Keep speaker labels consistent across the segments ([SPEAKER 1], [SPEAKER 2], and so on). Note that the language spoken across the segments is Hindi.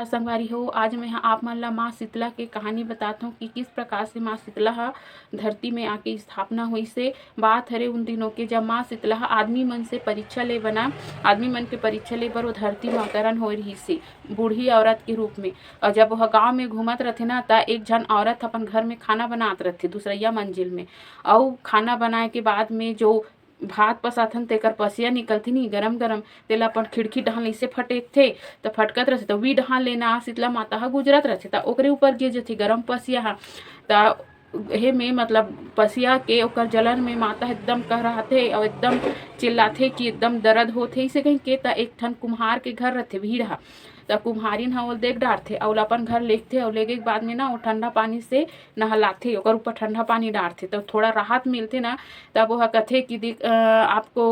[SPEAKER 1] नमस्कार संगवारी हो। आज मैं आप मन ला माँ शीतला के कहानी बताता हूँ कि किस प्रकार से माँ शीतला हा धरती में आके स्थापना हुई से। बात हरे उन दिनों के जब माँ शीतला आदमी मन से परीक्षा ले बना, आदमी मन के परीक्षा ले बर वो धरती में अवतरण हो रही से बूढ़ी औरत के रूप में। और जब वह गाँव में घूमत रहथे ना त एक झन औरत अपन घर में खाना बनात रहथे दूसरैया मंजिल में। और खाना बनाए के बाद में जो भात पसाथन तेकर पसिया निकलथे नी गरम गरम, तेला अपन खिड़की डहन अइसे फटेकथे त फटकत रहथे त वी डहन ले ना शीतला माता ह गुजरत रहथे त ओकरे ऊपर गिर जथे गरम पसिया ह। त हे में मतलब पसिया के ओकर जलन में माता एकदम कहराथे और एकदम चिल्लाथे कि एकदम दर्द होथे। इसे कहीं के त एक ठन कुम्हार के घर रहथे भीड़ ह त कुम्हारिन ह ओल देख डारथे और अपन घर लेगथे और लेगे के बाद में ना वो ठंडा पानी से नहलाथे, ओकर ऊपर ठंडा पानी डालथे तो थोड़ा राहत मिलथे ना। तब वह कथे कि आपको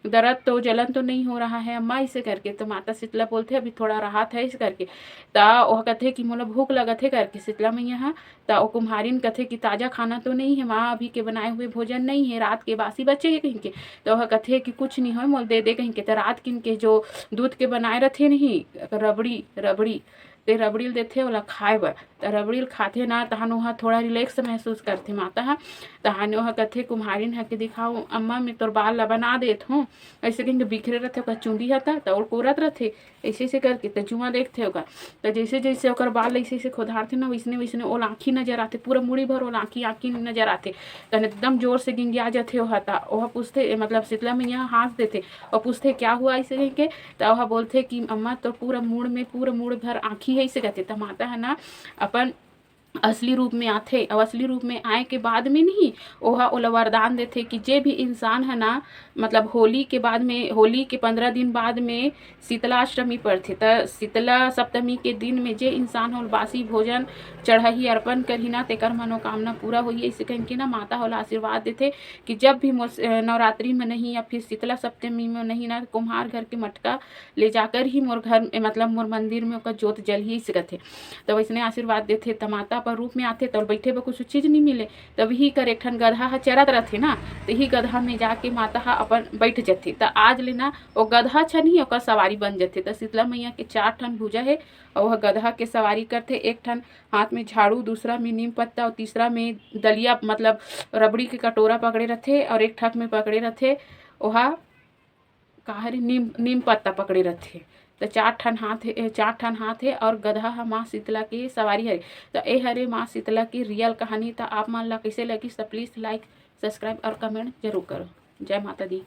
[SPEAKER 1] दर्द तो जलन तो नहीं हो रहा है अम्मा, इसे करके। तो माता शीतला बोलथे अभी थोड़ा राहत है इस करके। त वह कथे कि मोला भूख लगत है करके शीतला मैया ह। त वो कुम्हारिन कथे कि ताजा खाना तो नहीं है माँ, अभी के बनाए हुए भोजन नहीं है, रात के बासी बचे है कहीं के। तो वह कथे कि कुछ नहीं हो मोल दे दे कहीं के। तो रात किन के जो दूध के बनाए रथे नहीं रबड़ी रबड़ी ते रबड़ी देथे ओला खाए बर। त रबड़ी खाथे ना तहन ओहा थोड़ा रिलैक्स महसूस करथे माता ह। तहन ओहा कथे कुम्हारिन ह कि दिखाओ अम्मा मैं तोर बाल ला बना देत हूँ। ऐसे कहीं बिखरे रहथे ओकर चूंदी ह त और कोरत रहथे ऐसे ऐसे करके। त जुआ देखथे ओकर त जैसे जैसे ओकर बाल ऐसे ऐसे खोदारथे ना वैसने वैसने ओल आँखी नजर आथे, पूरा मुड़ी भर ओल आँखी आँखी नजर आथे। तहन एकदम जोर से गिंगिया जाथे ओहा। त ओहा पूछथे मतलब शीतला मैया हँस देथे और पूछथे क्या हुआ ऐसे कहीं के। त ओहा बोलथे कि अम्मा तो पूरा मुड़ भर आँखी है ऐसे कहथे। त माता है ना अपन असली रूप में आथे और असली रूप में आए के बाद में नहीं ओहा ओला वरदान देथे कि जे भी इंसान है ना मतलब होली के बाद में, होली के 15 दिन बाद में शीतलाष्टमी पड़थे। त शीतला सप्तमी के दिन में जे इंसान होल बासी भोजन चढ़ही अर्पण करही ना तेकर मनोकामना पूरा होई। ऐसे कहीं के ना माता होला आशीर्वाद देथे कि जब भी नवरात्रि में नहीं या फिर शीतला सप्तमी में नहीं ना कुम्हार घर के मटका ले जाकर ही मोर घर मतलब मोर मंदिर में ओकर जोत जलही सकथे। तो वैसने आशीर्वाद देथे। त माता अपन रूप में आथे तो बैठे बर कुछ चीज नहीं मिले तब ही कर एक ठन गधा ह चरत रहथे ना, तो ही गधा में जाके माता ह अपन बैठ जथे। त आज ले ना वो गधा छन ही ओकर सवारी बन जथे। त शीतला मैया के 4 ठन भुजा है और वह गधा के सवारी करथे। एक ठन हाथ में झाड़ू, दूसरा में नीम पत्ता और तीसरा में दलिया मतलब रबड़ी के कटोरा पकड़े रथे और एक ठक में पकड़े रथे ओहा का हरे नीम पत्ता पकड़े रथे। तो 4 ठन हाथ है और गधा ह माँ शीतला के सवारी हरे। तो ए हरे माँ शीतला की रियल कहानी। तो आप मन ला कैसे लगी तो प्लीज़ लाइक सब्सक्राइब और कमेंट जरूर करो। जय माता दी।